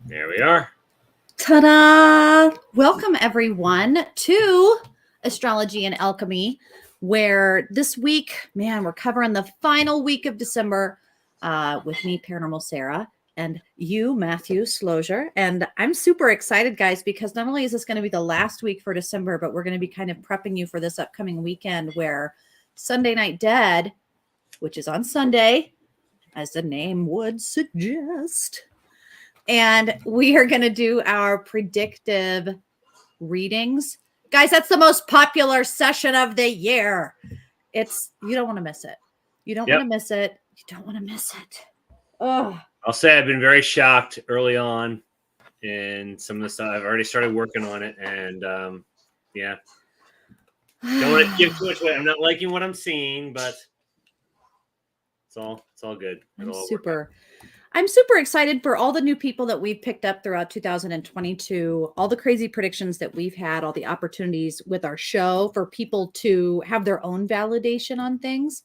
There we are. Ta-da! Welcome everyone to Astrology and Alchemy, where this week, man, we're covering the final week of December with me, Paranormal Sarah, and you, Matthew Slozier. And I'm super excited, guys, because not only is this going to be the last week for December, but we're going to be kind of prepping you for this upcoming weekend where Sunday Night Dead, which is on Sunday, as the name would suggest. And we are going to do our predictive readings. Guys, that's the most popular session of the year. You don't want to miss it. You don't want to miss it. You don't want to miss it. Oh. I'll say I've been very shocked early on in some of the stuff. I've already started working on it. And yeah. Don't want to give too much away. I'm not liking what I'm seeing, but it's all good. I'm super excited for all the new people that we've picked up throughout 2022, all the crazy predictions that we've had, all the opportunities with our show for people to have their own validation on things.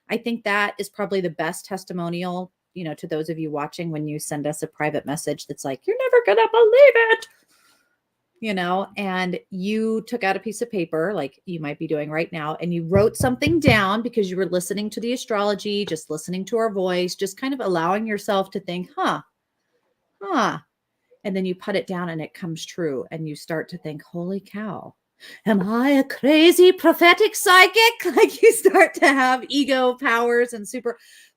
I think that is probably the best testimonial, to those of you watching when you send us a private message that's like, you're never going to believe it. And you took out a piece of paper like you might be doing right now, and you wrote something down because you were listening to the astrology, just listening to our voice, just kind of allowing yourself to think, huh. And then you put it down and it comes true. And you start to think, holy cow, am I a crazy prophetic psychic? Like you start to have ego powers and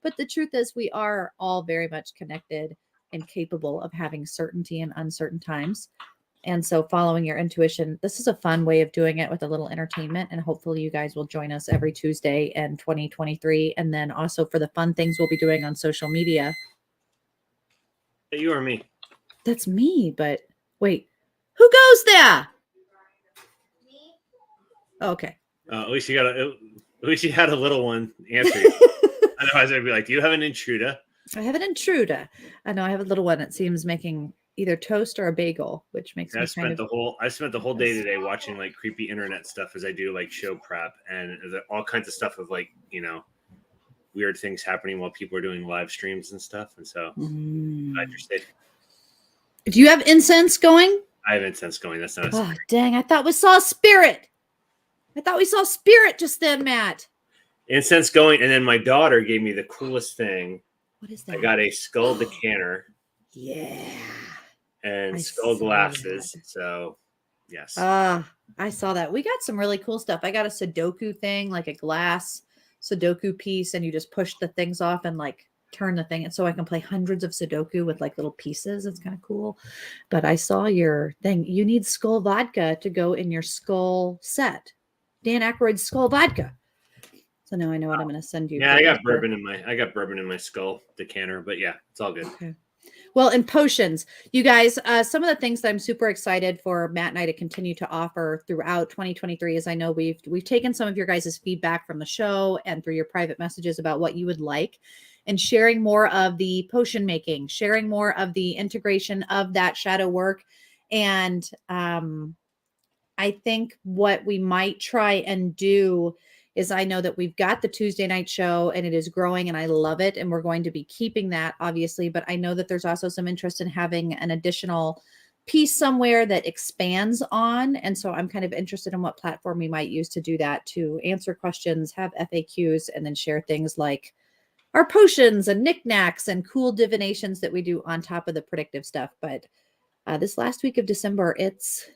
but the truth is we are all very much connected and capable of having certainty in uncertain times. And so following your intuition, this is a fun way of doing it with a little entertainment. And hopefully you guys will join us every Tuesday in 2023. And then also for the fun things we'll be doing on social media. You or me? That's me. But wait, who goes there? Me. Oh, okay. At least you had a little one answer. Otherwise I'd be like, do you have an intruder? I have an intruder. I know I have a little one that seems making either toast or a bagel, which makes me I spent the whole day today watching like creepy internet stuff as I do like show prep and all kinds of stuff of like, weird things happening while people are doing live streams and stuff. And so glad you're safe. Do you have incense going? I have incense going. That's not a dang. I thought we saw a spirit. Just then, Matt. Incense going. And then my daughter gave me the coolest thing. What is that? I got a skull decanter. Yeah. And skull glasses. So, yes. I saw that. We got some really cool stuff. I got a Sudoku thing, like a glass Sudoku piece, and you just push the things off and like turn the thing. And so I can play hundreds of Sudoku with like little pieces. It's kind of cool. But I saw your thing. You need skull vodka to go in your skull set. Dan Aykroyd's skull vodka. So now I know what I'm going to send you. Yeah, I got bourbon in my skull decanter, but yeah, it's all good. Okay. Well, in potions, you guys, some of the things that I'm super excited for Matt and I to continue to offer throughout 2023 is I know we've taken some of your guys' feedback from the show and through your private messages about what you would like, and sharing more of the potion making, sharing more of the integration of that shadow work. And I think what we might try and do is I know that we've got the Tuesday night show and it is growing and I love it. And we're going to be keeping that obviously, but I know that there's also some interest in having an additional piece somewhere that expands on. And so I'm kind of interested in what platform we might use to do that, to answer questions, have FAQs, and then share things like our potions and knickknacks and cool divinations that we do on top of the predictive stuff. But this last week of December, it's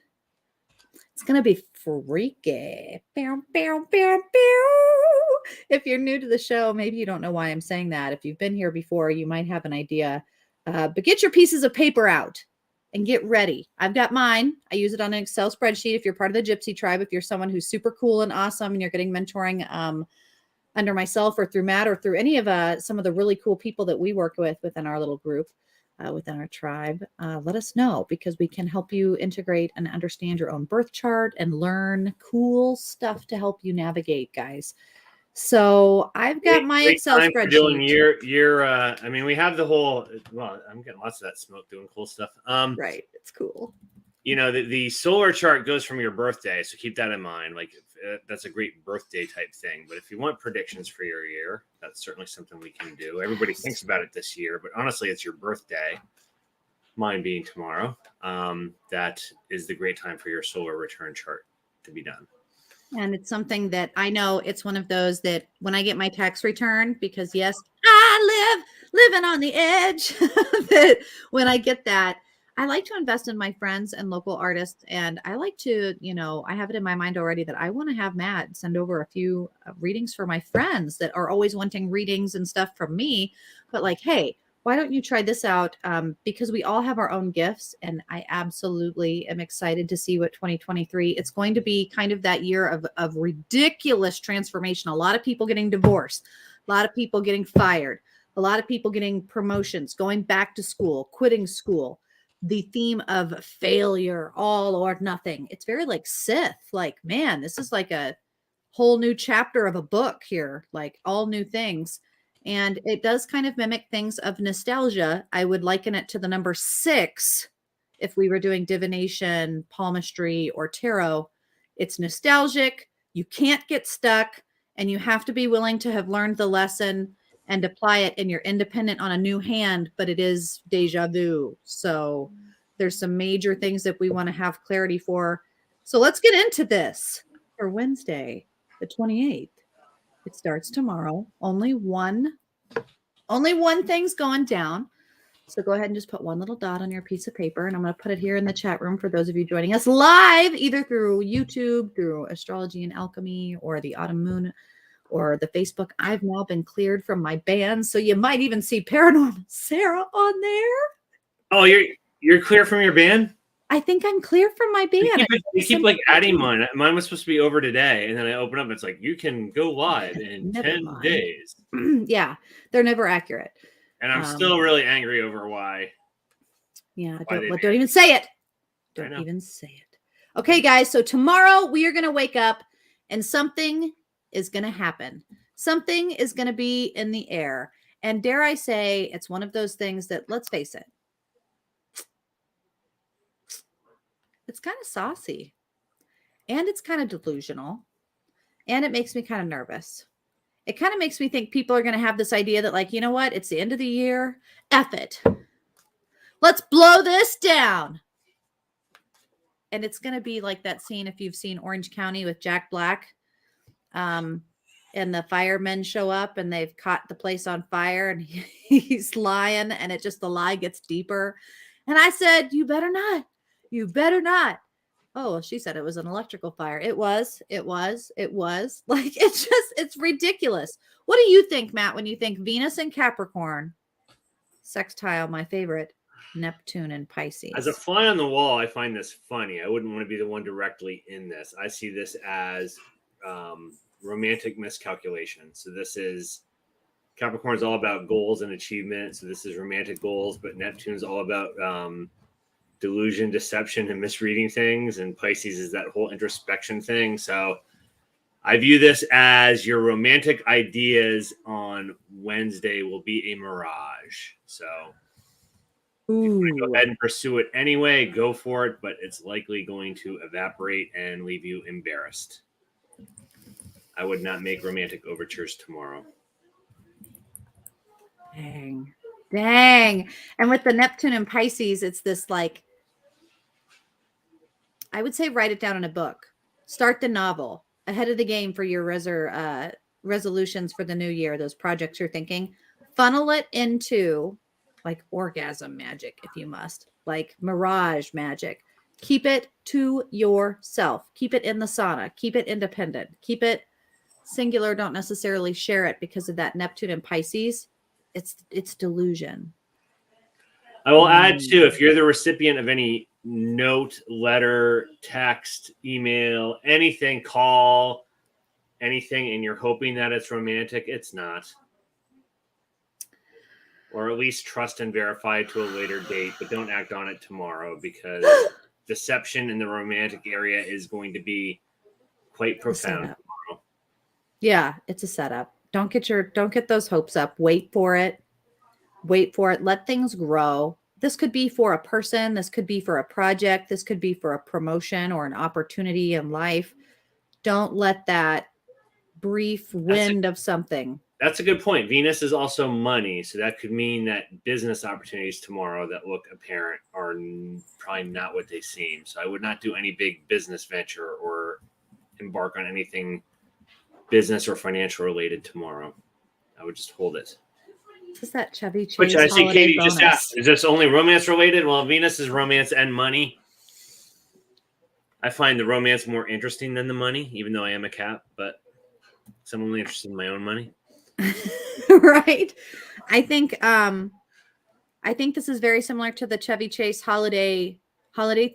going to be freaky. If you're new to the show, maybe you don't know why I'm saying that. If you've been here before, you might have an idea. But get your pieces of paper out and get ready. I've got mine. I use it on an Excel spreadsheet. If you're part of the Gypsy tribe, if you're someone who's super cool and awesome and you're getting mentoring under myself or through Matt or through any of some of the really cool people that we work with within our little group, within our tribe, let us know, because we can help you integrate and understand your own birth chart and learn cool stuff to help you navigate, guys. So I've got my Excel spreadsheet. Doing your I mean, we have the whole, well, I'm getting lots of that smoke doing cool stuff. Right. It's cool. The solar chart goes from your birthday. So keep that in mind. Like that's a great birthday type thing. But if you want predictions for your year, that's certainly something we can do. Everybody thinks about it this year, but honestly, it's your birthday. mine being tomorrow, that is the great time for your solar return chart to be done. And it's something that I know it's one of those that when I get my tax return, because yes, I living on the edge, that when I get that, I like to invest in my friends and local artists. And I like to, I have it in my mind already that I want to have Matt send over a few readings for my friends that are always wanting readings and stuff from me. But like, hey, why don't you try this out? Because we all have our own gifts, and I absolutely am excited to see what 2023. It's going to be kind of that year of ridiculous transformation. A lot of people getting divorced, a lot of people getting fired, a lot of people getting promotions, going back to school, quitting school. The theme of failure, all or nothing. It's very like Sith. Like, man, this is like a whole new chapter of a book here, like all new things. And it does kind of mimic things of nostalgia. I would liken it to the number 6 if we were doing divination, palmistry, or tarot. It's nostalgic. You can't get stuck, and you have to be willing to have learned the lesson and apply it, and you're independent on a new hand, but it is deja vu. So there's some major things that we want to have clarity for. So let's get into this for Wednesday, the 28th. It starts tomorrow. Only one thing's going down. So go ahead and just put one little dot on your piece of paper, and I'm going to put it here in the chat room for those of you joining us live, either through YouTube, through Astrology and Alchemy, or the Autumn Moon, or the Facebook. I've now been cleared from my ban, so you might even see Paranormal Sarah on there. Oh, you're clear from your ban? I think I'm clear from my ban. You keep like adding mine. Mine was supposed to be over today, and then I open up. It's like you can go live in 10 days. Yeah, they're never accurate. And I'm still really angry over why. Yeah, don't even say it. Don't even say it. Okay, guys. So tomorrow we are going to wake up, and something is going to happen. Something is going to be in the air, and dare I say, it's one of those things that, let's face it, it's kind of saucy, and it's kind of delusional, and it makes me kind of nervous. It kind of makes me think people are going to have this idea that, like, you know what? It's the end of the year. F it. Let's blow this down. And it's going to be like that scene, if you've seen Orange County with Jack Black, and the firemen show up and they've caught the place on fire, and he's lying, and the lie gets deeper. And I said, you better not. You better not. Oh, she said it was an electrical fire. It was. Like, it's ridiculous. What do you think, Matt, when you think Venus and Capricorn, sextile, my favorite, Neptune and Pisces? As a fly on the wall, I find this funny. I wouldn't want to be the one directly in this. I see this as romantic miscalculation. So this is Capricorn is all about goals and achievement. So this is romantic goals, but Neptune's all about delusion, deception, and misreading things. And Pisces is that whole introspection thing. So I view this as your romantic ideas on Wednesday will be a mirage. So if you want to go ahead and pursue it anyway, go for it, but it's likely going to evaporate and leave you embarrassed. I would not make romantic overtures tomorrow. Dang. And with the Neptune and Pisces, it's this, like, I would say write it down in a book. Start the novel ahead of the game for your resolutions for the new year, those projects you're thinking. Funnel it into, like, orgasm magic, if you must, like mirage magic. Keep it to yourself. Keep it in the sauna. Keep it independent. Keep it singular. Don't necessarily share it because of that Neptune and Pisces. It's delusion. I will add too, if you're the recipient of any note, letter, text, email, anything, call, anything, and you're hoping that it's romantic, it's not. Or at least trust and verify it to a later date, but don't act on it tomorrow, because deception in the romantic area is going to be quite profound tomorrow. Yeah, it's a setup. Don't get those hopes up. Wait for it. Let things grow. This could be for a person. This could be for a project. This could be for a promotion or an opportunity in life. Don't let that brief wind of something. That's a good point. Venus is also money, so that could mean that business opportunities tomorrow that look apparent are probably not what they seem. So I would not do any big business venture or embark on anything business or financial related tomorrow. I would just hold it. Is that Chevy Chase Which I see holiday Katie bonus? just asked. Is this only romance related? Well, Venus is romance and money. I find the romance more interesting than the money, even though I am a cat, but I'm only interested in my own money. Right. I think this is very similar to the Chevy Chase holiday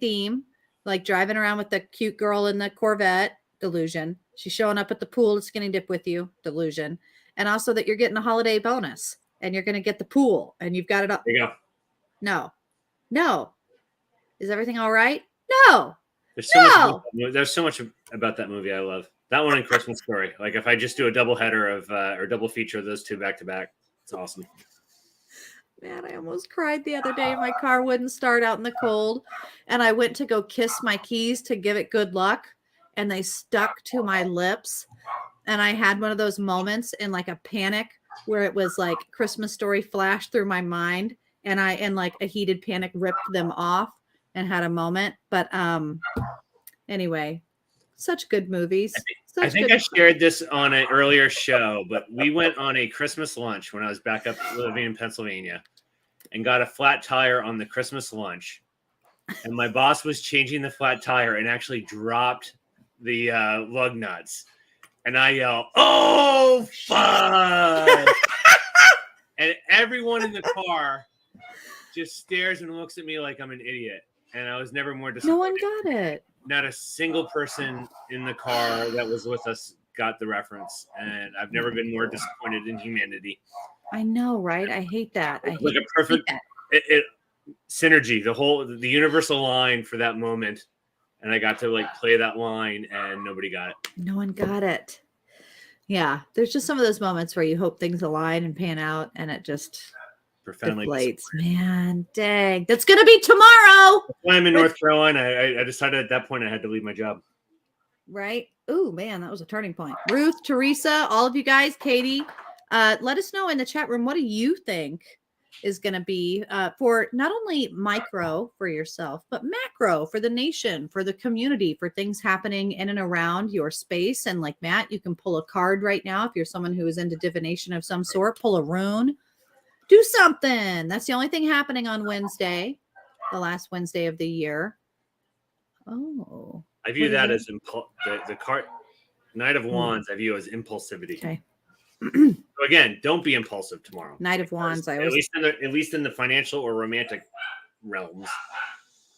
theme, like driving around with the cute girl in the Corvette, delusion. She's showing up at the pool to skinny dip with you, delusion. And also that you're getting a holiday bonus and you're going to get the pool and you've got it up. There you go. No. Is everything all right? No. There's so much about that movie I love. That one and Christmas Story. Like if I just do a double header of or double feature of those two back to back, it's awesome. Man, I almost cried the other day. My car wouldn't start out in the cold. And I went to go kiss my keys to give it good luck. And they stuck to my lips. And I had one of those moments in like a panic where it was like Christmas Story flashed through my mind. And I, in like a heated panic, ripped them off and had a moment. But anyway, such good movies. I think I shared this on an earlier show, but we went on a Christmas lunch when I was back up living in Pennsylvania and got a flat tire on the Christmas lunch. And my boss was changing the flat tire and actually dropped the lug nuts. And I yelled, "Oh, fuck!" And everyone in the car just stares and looks at me like I'm an idiot. And I was never more disappointed. No one got it. Not a single person in the car that was with us got the reference, and I've never been more disappointed in humanity. I know, right? I hate that. I hate a perfect synergy, the universal line for that moment, and I got to like play that line, and nobody got it. No one got it. Yeah, there's just some of those moments where you hope things align and pan out, and it just deflates. Man, dang. That's going to be tomorrow. When I'm in North Carolina, I decided at that point I had to leave my job. Right? Oh, man, that was a turning point. Ruth, Teresa, all of you guys, Katie, let us know in the chat room, what do you think is going to be for not only micro for yourself, but macro for the nation, for the community, for things happening in and around your space. And like Matt, you can pull a card right now. If you're someone who is into divination of some sort, pull a rune. Do something. That's the only thing happening on Wednesday, the last Wednesday of the year. Oh. I view that as the card Knight of Wands. I view as impulsivity. Okay. So again, don't be impulsive tomorrow. Knight of Wands. At least in the financial or romantic realms,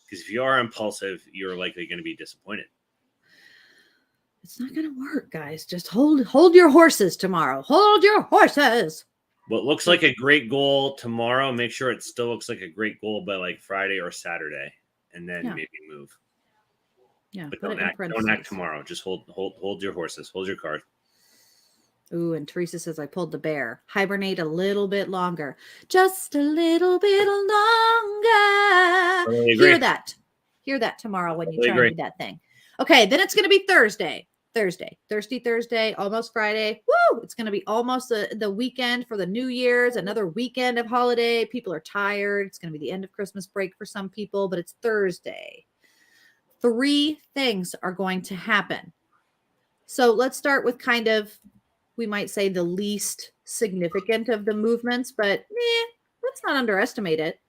because if you are impulsive, you're likely going to be disappointed. It's not going to work, guys. Just hold your horses tomorrow. Hold your horses. What looks like a great goal tomorrow, make sure it still looks like a great goal by like Friday or Saturday, and then maybe move. Yeah, but don't act tomorrow. Just hold your horses. Hold your card. Ooh, and Teresa says I pulled the bear. Hibernate a little bit longer. Just a little bit longer. Totally agree. Hear that tomorrow when you try and do that thing. Okay, then it's going to be Thursday, almost Friday. Woo! It's going to be almost the weekend for the New Year's, another weekend of holiday. People are tired. It's going to be the end of Christmas break for some people, but it's Thursday. 3 things are going to happen. So let's start with kind of, we might say, the least significant of the movements, but let's not underestimate it.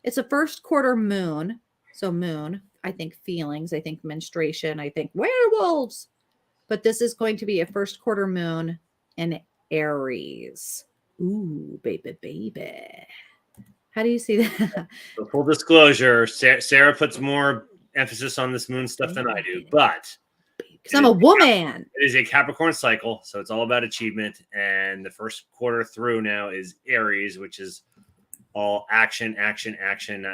It's a first quarter moon. So moon, I think feelings, I think menstruation, I think werewolves. But this is going to be a first quarter moon in Aries. Ooh, baby. How do you see that? So full disclosure, Sarah puts more emphasis on this moon stuff than I do, but because I'm a woman. It is a Capricorn cycle, so it's all about achievement. And the first quarter through now is Aries, which is all action. I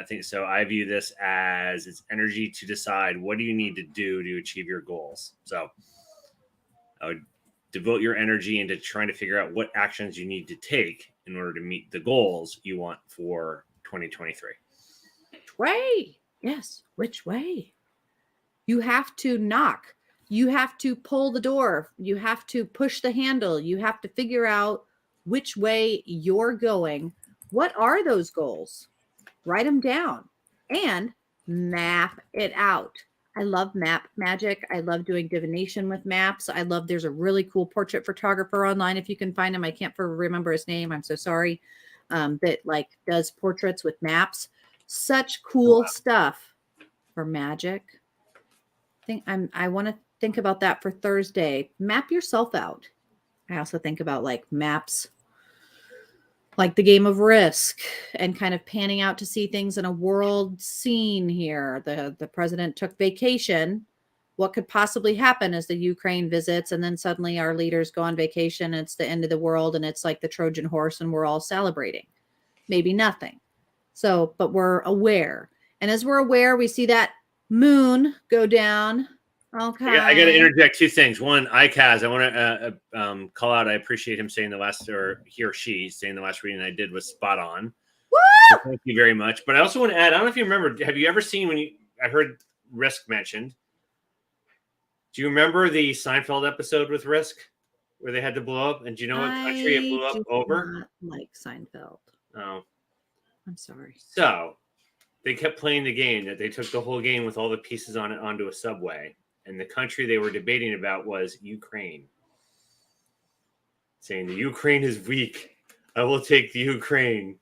think so. I view this as it's energy to decide what do you need to do to achieve your goals. So I would devote your energy into trying to figure out what actions you need to take in order to meet the goals you want for 2023. Which way? Yes. Which way? You have to knock. You have to pull the door. You have to push the handle. You have to figure out which way you're going. What are those goals? Write them down and map it out. I love map magic. I love doing divination with maps. I love, there's a really cool portrait photographer online. If you can find him, I can't remember his name. I'm so sorry. That like does portraits with maps. Such cool stuff for magic. I want to think about that for Thursday. Map yourself out. I also think about like maps, like the game of Risk, and kind of panning out to see things in a world scene here. The president took vacation. What could possibly happen as the Ukraine visits, and then suddenly our leaders go on vacation, and it's the end of the world, and it's like the Trojan horse, and we're all celebrating. Maybe nothing. So, but we're aware. And as we're aware, we see that moon go down. Okay. I got to interject two things. One, ICAZ, I want to call out. I appreciate him saying the last, or he or she saying the last reading I did was spot on. Woo! So thank you very much. But I also want to add, I don't know if you remember, have you ever seen I heard Risk mentioned. Do you remember the Seinfeld episode with Risk where they had to blow up? And do you know what country it blew up over? Not like Seinfeld. Oh. I'm sorry. So they kept playing the game that they took the whole game with all the pieces on it onto a subway. And the country they were debating about was Ukraine. Saying the Ukraine is weak. I will take the Ukraine.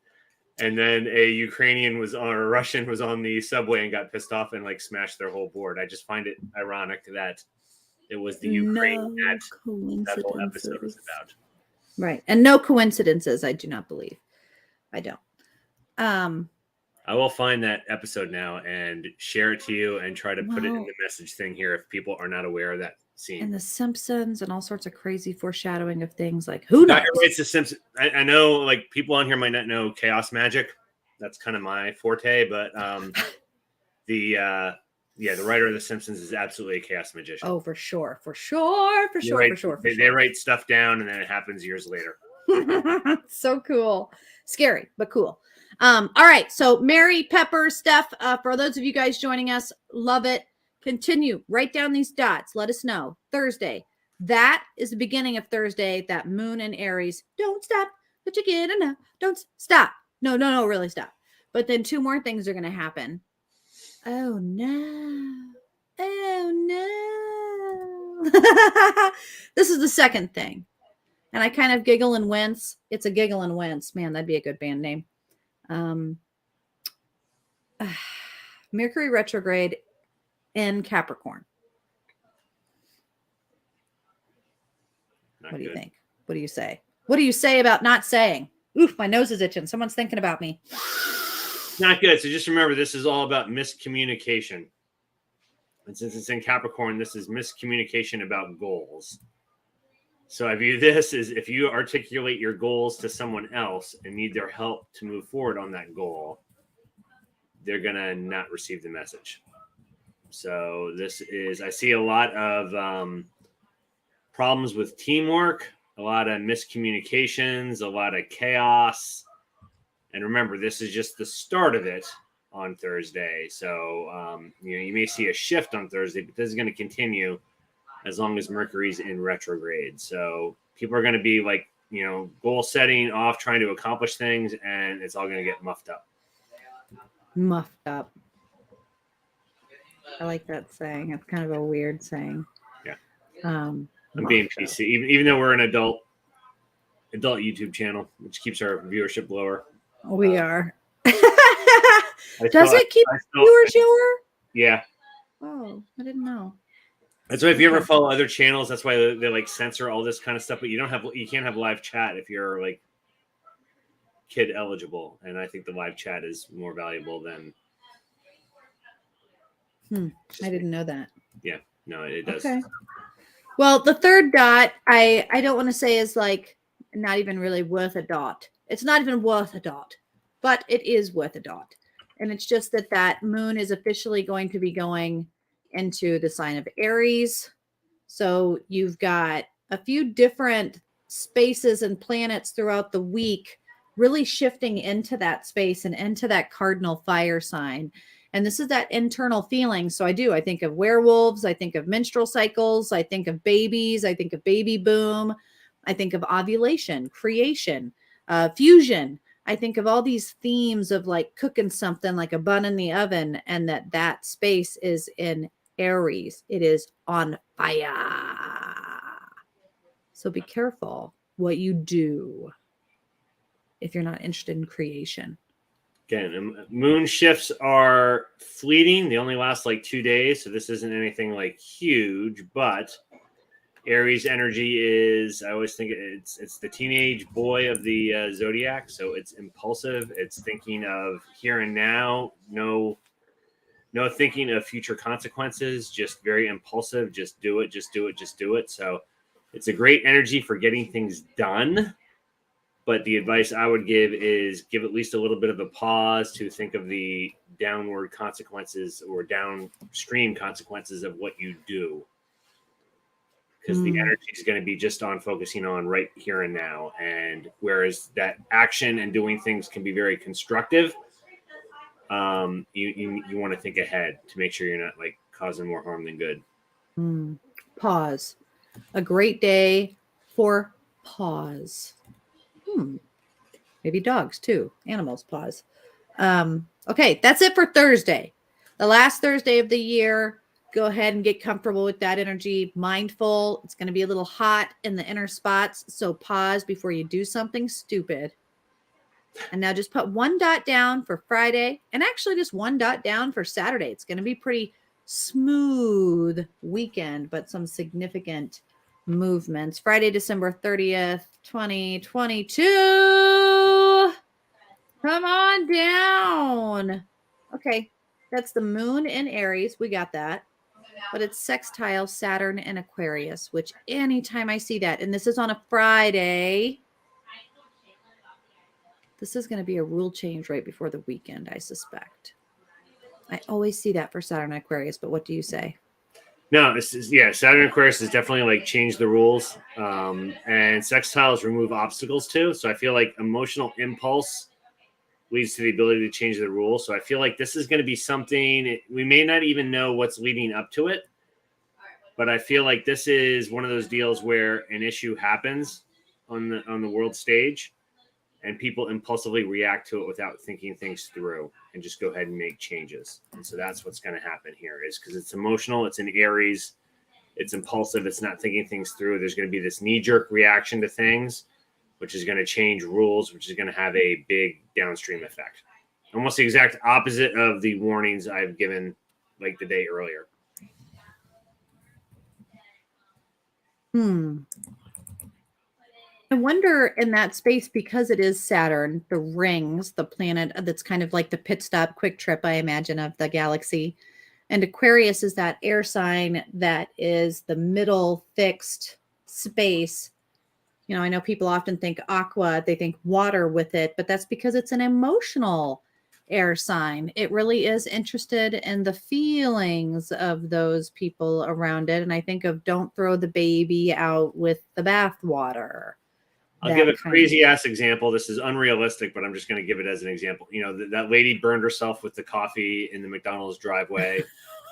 And then a Russian was on the subway and got pissed off and like smashed their whole board. I just find it ironic that it was the Ukraine that whole episode was about. Right. And no coincidences, I do not believe. I don't. I will find that episode now and share it to you and try to put it in the message thing here if people are not aware of that scene. And The Simpsons and all sorts of crazy foreshadowing of things like who knows? It's The Simpsons. I know like people on here might not know chaos magic. That's kind of my forte, but the writer of The Simpsons is absolutely a chaos magician. Oh, for sure. They write stuff down and then it happens years later. So cool. Scary, but cool. All right. So Mary, Pepper, Steph, for those of you guys joining us, love it. Continue. Write down these dots. Let us know. Thursday. That is the beginning of Thursday. That moon in Aries. Don't stop, but you get enough. Don't stop. No, really stop. But then two more things are going to happen. Oh, no. This is the second thing. And I kind of giggle and wince. It's a giggle and wince. Man, that'd be a good band name. Mercury retrograde in Capricorn. What do you think? What do you say? What do you say about not saying? Oof, my nose is itching. Someone's thinking about me. Not good. So just remember, this is all about miscommunication. And since it's in Capricorn, this is miscommunication about goals. So I view this as if you articulate your goals to someone else and need their help to move forward on that goal, they're going to not receive the message. So I see a lot of problems with teamwork, a lot of miscommunications, a lot of chaos. And remember, this is just the start of it on Thursday. So, you may see a shift on Thursday, but this is going to continue as long as Mercury's in retrograde. So people are going to be like, goal setting off, trying to accomplish things, and it's all going to get muffed up. Muffed up. I like that saying. It's kind of a weird saying. Yeah. I'm being PC, even though we're an adult YouTube channel, which keeps our viewership lower. We are. Does it keep viewers lower? Yeah. Oh, I didn't know. That's why if you ever follow other channels, that's why they like censor all this kind of stuff. But you can't have live chat if you're like kid eligible, and I think the live chat is more valuable than. I didn't know that. Yeah, no, it does. Okay. Well, the third dot, I don't want to say is like not even really worth a dot. It's not even worth a dot, but it is worth a dot, and it's just that moon is officially going to be going into the sign of Aries. So you've got a few different spaces and planets throughout the week really shifting into that space and into that cardinal fire sign. And this is that internal feeling. So I think of werewolves. I think of menstrual cycles. I think of babies. I think of baby boom. I think of ovulation, creation, fusion. I think of all these themes of like cooking something like a bun in the oven, and that space is in Aries. It is on fire. So be careful what you do if you're not interested in creation. Again, moon shifts are fleeting. They only last like 2 days. So this isn't anything like huge, but Aries energy is, I always think it's the teenage boy of the zodiac. So it's impulsive. It's thinking of here and now. No thinking of future consequences. Just very impulsive. Just do it. Just do it. Just do it. So it's a great energy for getting things done. But the advice I would give is give at least a little bit of a pause to think of the downward consequences or downstream consequences of what you do. Because the energy is going to be just on focusing on right here and now. And whereas that action and doing things can be very constructive, you want to think ahead to make sure you're not like causing more harm than good. Pause. A great day for pause. Maybe dogs too. Animals pause. Okay, that's it for Thursday. The last Thursday of the year. Go ahead and get comfortable with that energy. Mindful. It's going to be a little hot in the inner spots. So pause before you do something stupid. And now just put 1 dot down for Friday, and actually just 1 dot down for Saturday. It's going to be pretty smooth weekend, but some significant movements. Friday, December 30th, 2022. Come on down. Okay. That's the moon in Aries. We got that. But it's sextile Saturn and Aquarius, which anytime I see that, and this is on a Friday, this is going to be a rule change right before the weekend, I suspect. I always see that for Saturn and Aquarius, but what do you say? No, Saturn and Aquarius has definitely like changed the rules. And sextiles remove obstacles too. So I feel like emotional impulse leads to the ability to change the rules. So I feel like this is going to be something we may not even know what's leading up to it, but I feel like this is one of those deals where an issue happens on the world stage, and people impulsively react to it without thinking things through and just go ahead and make changes. And so that's what's going to happen here, is because it's emotional, it's in Aries, it's impulsive, it's not thinking things through. There's going to be this knee-jerk reaction to things, which is going to change rules, which is going to have a big downstream effect. Almost the exact opposite of the warnings I've given like the day earlier. I wonder in that space, because it is Saturn, the rings, the planet that's kind of like the pit stop, quick trip, I imagine, of the galaxy. And Aquarius is that air sign that is the middle fixed space. You know, I know people often think aqua, they think water with it, but that's because it's an emotional air sign. It really is interested in the feelings of those people around it. And I think of don't throw the baby out with the bathwater. I'll give a crazy ass example. This is unrealistic, but I'm just going to give it as an example. You know, that lady burned herself with the coffee in the McDonald's drive-through,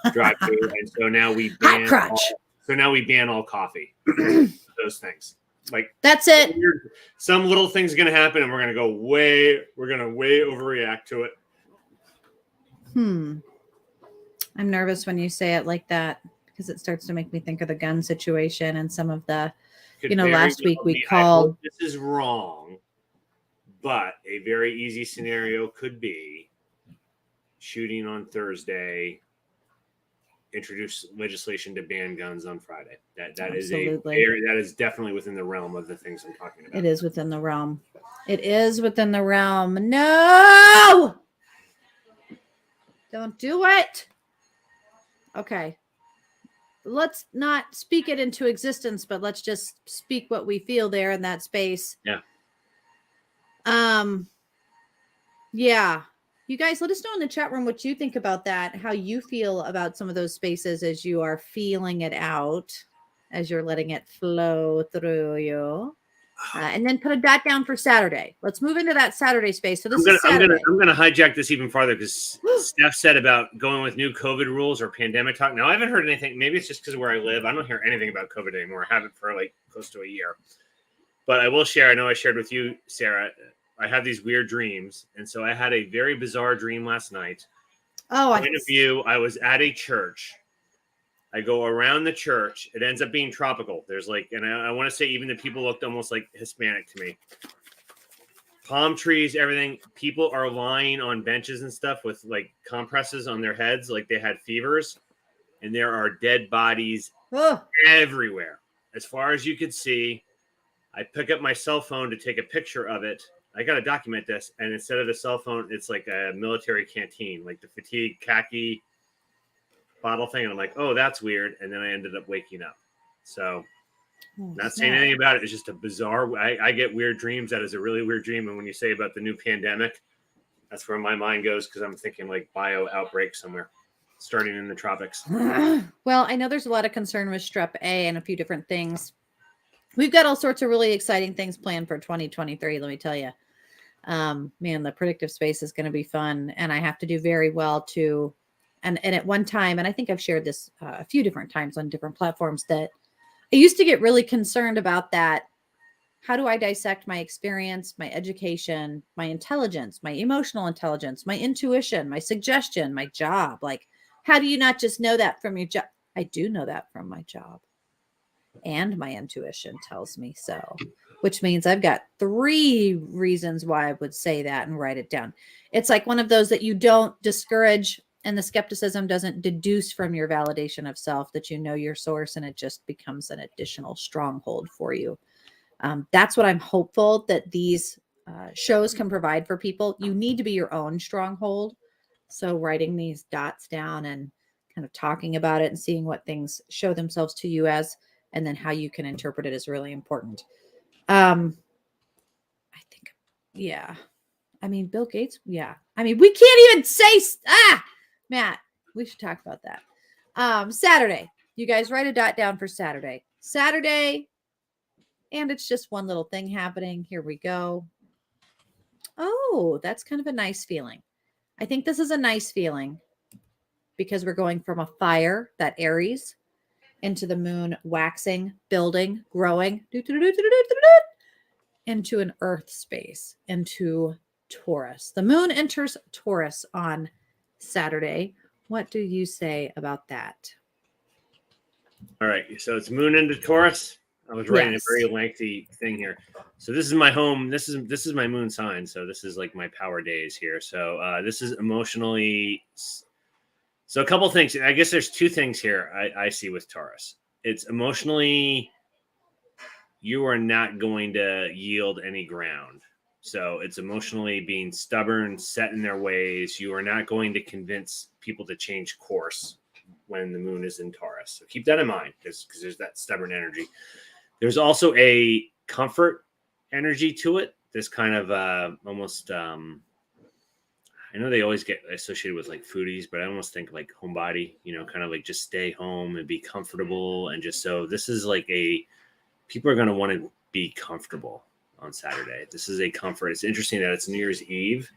and so now we ban all coffee. Those things. Like that's it. Some little thing's going to happen, and we're going to way overreact to it. I'm nervous when you say it like that, because it starts to make me think of the gun situation and some of the, last week we called. This is wrong, but a very easy scenario could be shooting on Thursday, introduce legislation to ban guns on Friday. That is definitely within the realm of the things I'm talking about. It is within the realm. It is within the realm. No! Don't do it. Okay. Let's not speak it into existence, but let's just speak what we feel there in that space. Yeah. Yeah. You guys, let us know in the chat room what you think about that, how you feel about some of those spaces as you are feeling it out, as you're letting it flow through you. And then put a dot down for Saturday. Let's move into that Saturday space. So this I'm gonna, is Saturday. I'm gonna hijack this even farther because Steph said about going with new COVID rules or pandemic talk. Now I haven't heard anything. Maybe it's just because of where I live. I don't hear anything about COVID anymore. I haven't for like close to a year. But I will share. I know I shared with you, Sarah. I have these weird dreams, and so I had a very bizarre dream last night. Point of view: I was at a church. I go around the church. It ends up being tropical. There's like, and I want to say even the people looked almost like Hispanic to me. Palm trees, everything. People are lying on benches and stuff with like compresses on their heads, like they had fevers. And there are dead bodies everywhere. As far as you could see, I pick up my cell phone to take a picture of it. I got to document this. And instead of the cell phone, it's like a military canteen, like the fatigue khaki bottle thing. And I'm like, oh, that's weird. And then I ended up waking up. So not saying anything about it. It's just a bizarre. I get weird dreams. That is a really weird dream. And when you say about the new pandemic, that's where my mind goes because I'm thinking like bio outbreak somewhere starting in the tropics. Well, I know there's a lot of concern with strep A and a few different things. We've got all sorts of really exciting things planned for 2023. Let me tell you, man, the predictive space is going to be fun. And I have to do very well to, and at one time, and I think I've shared this a few different times on different platforms, that I used to get really concerned about that. How do I dissect my experience, my education, my intelligence, my emotional intelligence, my intuition, my suggestion, my job? Like, how do you not just know that from your job? I do know that from my job. And my intuition tells me so, which means I've got 3 reasons why I would say that and write it down. It's like one of those that you don't discourage, and the skepticism doesn't deduce from your validation of self that you know your source, and it just becomes an additional stronghold for you. That's what I'm hopeful that these shows can provide for people. You need to be your own stronghold. So writing these dots down and kind of talking about it and seeing what things show themselves to you as, and then how you can interpret it is really important. I think, yeah. I mean, Bill Gates, yeah. I mean, we can't even say, Matt, we should talk about that. Saturday, you guys write a dot down for Saturday. Saturday, and it's just one little thing happening. Here we go. Oh, that's kind of a nice feeling. I think this is a nice feeling because we're going from a fire, that Aries, into the moon waxing, building, growing, into an earth space, into Taurus. The moon enters Taurus on Saturday. What do you say about that? All right. So it's moon into Taurus. I was writing a very lengthy thing here. So this is my home. This is my moon sign. So this is like my power days here. So this is emotionally. So a couple things. I guess there's 2 things here I see with Taurus. It's emotionally, you are not going to yield any ground. So it's emotionally being stubborn, set in their ways. You are not going to convince people to change course when the moon is in Taurus. So keep that in mind because there's that stubborn energy. There's also a comfort energy to it. This kind of almost, I know they always get associated with like foodies, but I almost think like homebody, kind of like just stay home and be comfortable. And just so this is like people are going to want to be comfortable on Saturday. This is a comfort. It's interesting that it's New Year's Eve.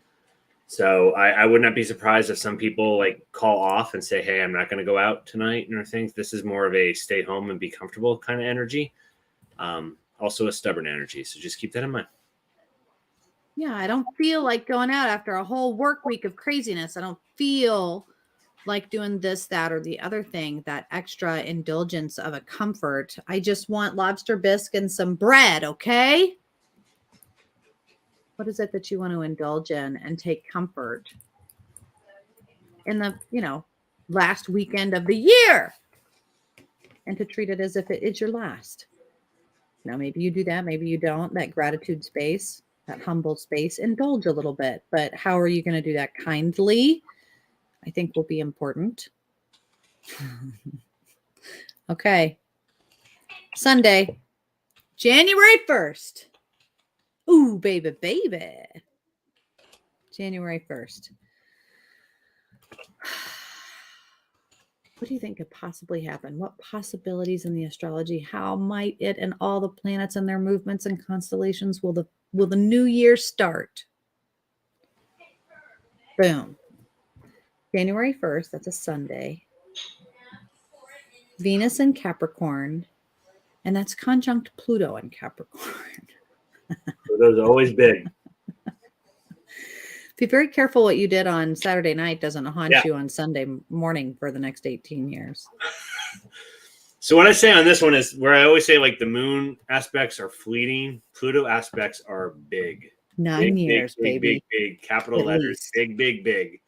So I would not be surprised if some people like call off and say, hey, I'm not going to go out tonight and things. This is more of a stay home and be comfortable kind of energy. Also a stubborn energy. So just keep that in mind. Yeah, I don't feel like going out after a whole work week of craziness. I don't feel like doing this, that, or the other thing, that extra indulgence of a comfort. I just want lobster bisque and some bread, okay? What is it that you want to indulge in and take comfort in the, last weekend of the year, and to treat it as if it is your last? Now, maybe you do that. Maybe you don't. That gratitude space, that humble space, indulge a little bit. But how are you going to do that kindly? I think will be important. Okay. Sunday, January 1st. Ooh, baby, baby. January 1st. What do you think could possibly happen? What possibilities in the astrology? How might it and all the planets and their movements and constellations will the new year start? Boom. January 1st, that's a Sunday. Venus in Capricorn, and that's conjunct Pluto in Capricorn. So those are always big. Be very careful what you did on Saturday night doesn't haunt Yeah. you on Sunday morning for the next 18 years. So what I say on this one is where I always say like the moon aspects are fleeting. Pluto aspects are big. 9 years, big, baby. big, capital At letters. least. Big, big, big.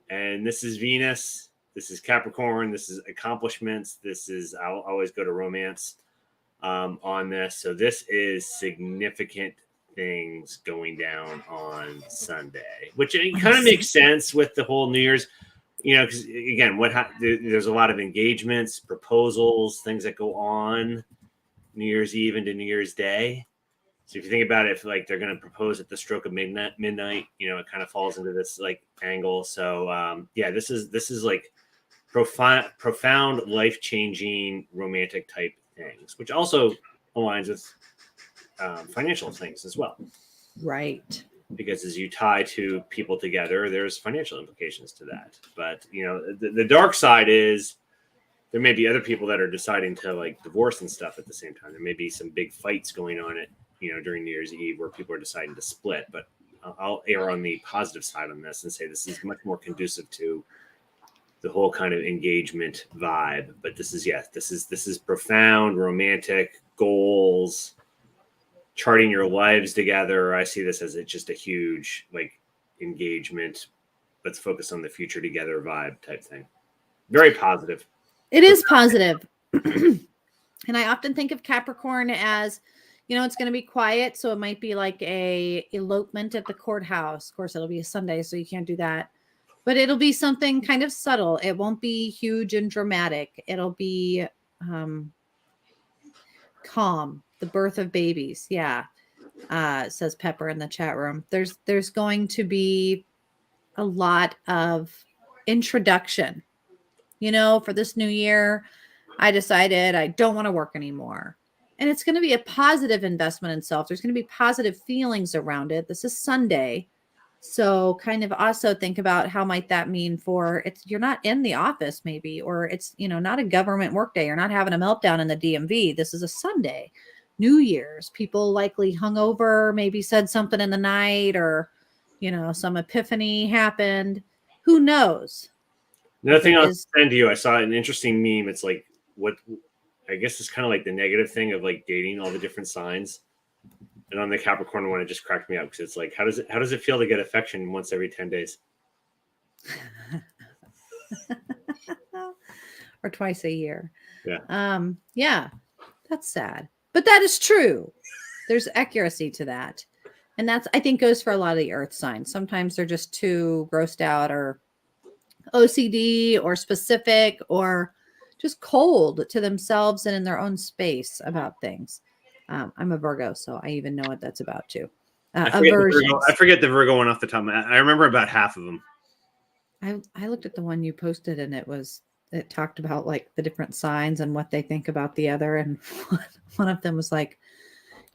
And this is Venus. This is Capricorn. This is accomplishments. This is, I'll always go to romance on this. So this is significant things going down on Sunday, which it kind of makes sense with the whole New Year's, because again, there's a lot of engagements, proposals, things that go on New Year's Eve into New Year's Day. So if you think about it, if like they're going to propose at the stroke of midnight, it kind of falls into this like angle. So this is like profound, life-changing, romantic type things, which also aligns with financial things as well. Right. Because as you tie two people together, there's financial implications to that. But the dark side is there may be other people that are deciding to like divorce and stuff at the same time. There may be some big fights going on during New Year's Eve where people are deciding to split. But I'll err on the positive side on this and say this is much more conducive to the whole kind of engagement vibe. But this is profound, romantic goals, charting your lives together. I see this as just a huge like engagement. Let's focus on the future together vibe type thing. Very positive. It is positive. And I often think of Capricorn as, it's going to be quiet. So it might be like a elopement at the courthouse. Of course, it'll be a Sunday, so you can't do that. But it'll be something kind of subtle. It won't be huge and dramatic. It'll be calm. The birth of babies. Yeah. Says Pepper in the chat room. There's going to be a lot of introduction. For this new year, I decided I don't want to work anymore. And it's going to be a positive investment in self. There's going to be positive feelings around it. This is Sunday. So kind of also think about how might that mean you're not in the office maybe, or it's, not a government work day. You're not having a meltdown in the DMV. This is a Sunday, New Year's. People likely hungover, maybe said something in the night or, some epiphany happened. Who knows? Another thing I'll send to you, I saw an interesting meme. It's like what I guess it's kind of like the negative thing of like dating all the different signs. And on the Capricorn one, it just cracked me up because it's like, how does it feel to get affection once every 10 days? Or twice a year. Yeah. Yeah, that's sad. But that is true. There's accuracy to that. And that's, I think, goes for a lot of the earth signs. Sometimes they're just too grossed out or OCD or specific or just cold to themselves and in their own space about things. I'm a Virgo, so I even know what that's about too. I forget the Virgo one off the top. I remember about half of them. I looked at the one you posted and it talked about like the different signs and what they think about the other. And one of them was like,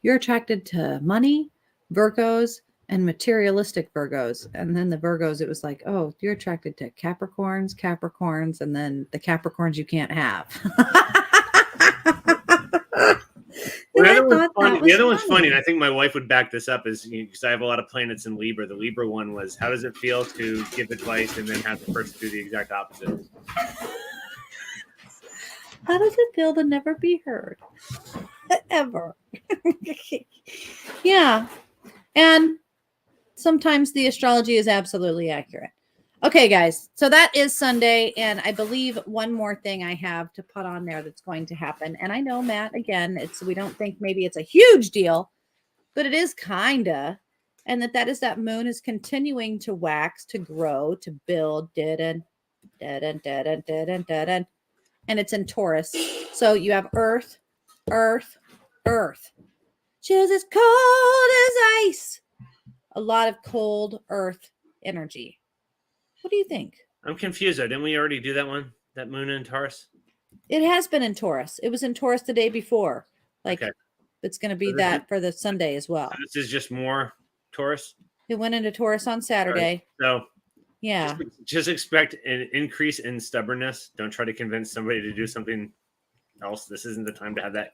you're attracted to money, Virgos, and materialistic Virgos. And then the Virgos, it was like, oh, you're attracted to Capricorns, and then the Capricorns you can't have. Well, the other one's funny, and I think my wife would back this up, is because I have a lot of planets in Libra. The Libra one was, how does it feel to give advice and then have the person do the exact opposite? How does it feel to never be heard? Ever. Yeah. And sometimes the astrology is absolutely accurate. Okay, guys. So that is Sunday. And I believe one more thing I have to put on there that's going to happen. And I know, Matt, again, we don't think maybe it's a huge deal, but it is kinda. And that is that moon is continuing to wax, to grow, to build, and it's in Taurus. So you have Earth. She's as cold as ice. A lot of cold Earth energy. What do you think? I'm confused though. Didn't we already do that one? that moon in Taurus? It has been in Taurus. It was in Taurus the day before. Like Okay. it's going to be So this is, that for the Sunday as so well. this is just more Taurus. It went into Taurus on All right. Saturday. So Yeah. just expect an increase in stubbornness. Don't try to convince somebody to do something else. This isn't the time to have that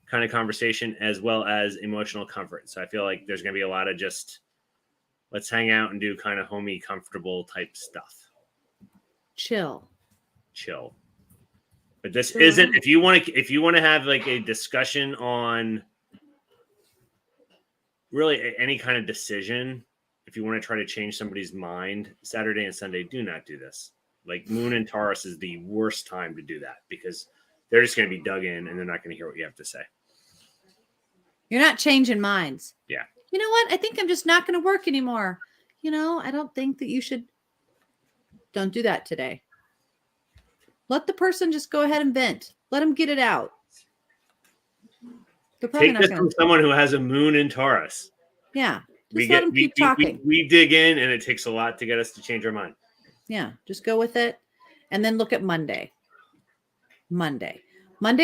kind of conversation, as well as emotional comfort. So I feel like there's going to be a lot of just let's hang out and do kind of homey, comfortable type stuff. Chill. But this Sure. isn't if you want to have like a discussion on really any kind of decision. If you want to try to change somebody's mind, Saturday and Sunday, do not do this. Like Moon and Taurus is the worst time to do that because they're just going to be dug in and they're not going to hear what you have to say. You're not changing minds. Yeah. You know what? I think I'm just not going to work anymore. I don't think that you should. Don't do that today. Let the person just go ahead and vent. Let them get it out. They're probably Take this not from going to. someone who has a Moon in Taurus. Yeah. Just let them keep talking. We dig in, and it takes a lot to get us to change our mind. Yeah. Just go with it. And then look at Monday. Monday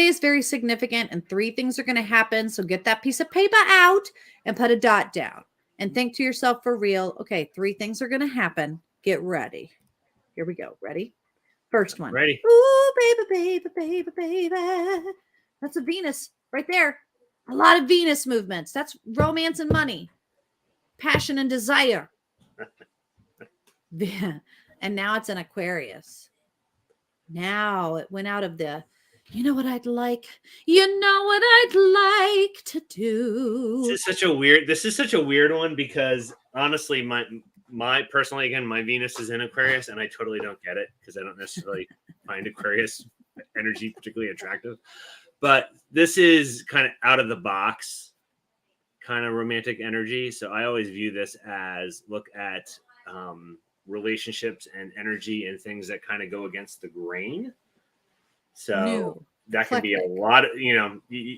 is very significant, and 3 things are going to happen. So get that piece of paper out and put a dot down and think to yourself for real. Okay, 3 things are going to happen. Get ready. Here we go. Ready? First one. Ready? Ooh, baby, baby, baby, baby. That's a Venus right there. A lot of Venus movements. That's romance and money, passion and desire. And now it's an Aquarius. Now it went out of the, you know what I'd like? You know what I'd like to do. This is such a weird one because honestly, my personally, again, my Venus is in Aquarius and I totally don't get it because I don't necessarily find Aquarius energy particularly attractive. But this is kind of out of the box kind of romantic energy. So I always view this as look at relationships and energy and things that kind of go against the grain. So that can be a lot of,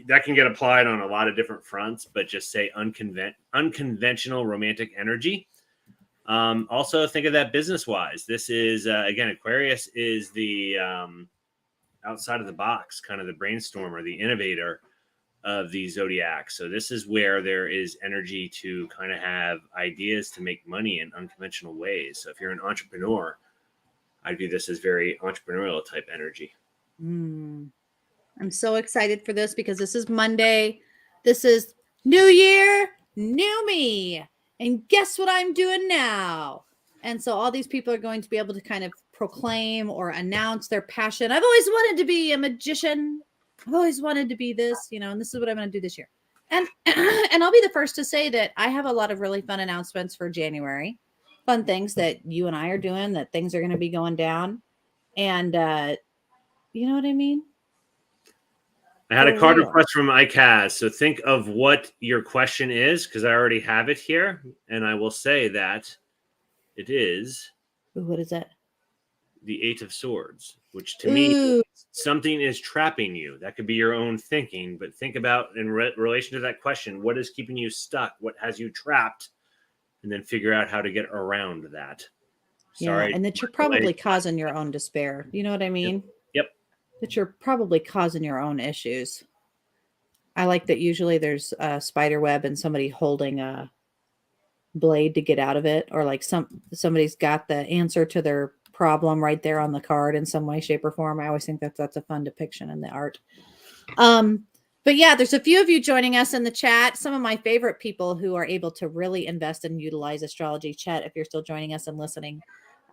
that can get applied on a lot of different fronts, but just say unconventional romantic energy. Also think of that business wise. This is, again, Aquarius is the outside of the box, kind of the brainstormer, the innovator of the zodiac. So this is where there is energy to kind of have ideas to make money in unconventional ways. So if you're an entrepreneur, I view this as very entrepreneurial type energy. I'm so excited for this because this is Monday. This is New Year, New Me. And guess what I'm doing now? And so all these people are going to be able to kind of proclaim or announce their passion. I've always wanted to be a magician. I've always wanted to be this, and this is what I'm going to do this year. And I'll be the first to say that I have a lot of really fun announcements for January. Fun things that you and I are doing, that things are going to be going down. And you know what I mean? I had a card request from ICAS. So think of what your question is, because I already have it here. And I will say that it is. Ooh, what is that? The 8 of Swords, which to me, Ooh. something is trapping you. That could be your own thinking, but think about in relation to that question, what is keeping you stuck? What has you trapped? And then figure out how to get around that. Sorry. Yeah, and that you're probably causing your own despair. You know what I mean? Yep. That you're probably causing your own issues. I like that usually there's a spider web and somebody holding a blade to get out of it, or like somebody's got the answer to their problem right there on the card in some way, shape, or form. I always think that's a fun depiction in the art. But yeah, there's a few of you joining us in the chat. Some of my favorite people who are able to really invest and utilize astrology. Chet, if you're still joining us and listening,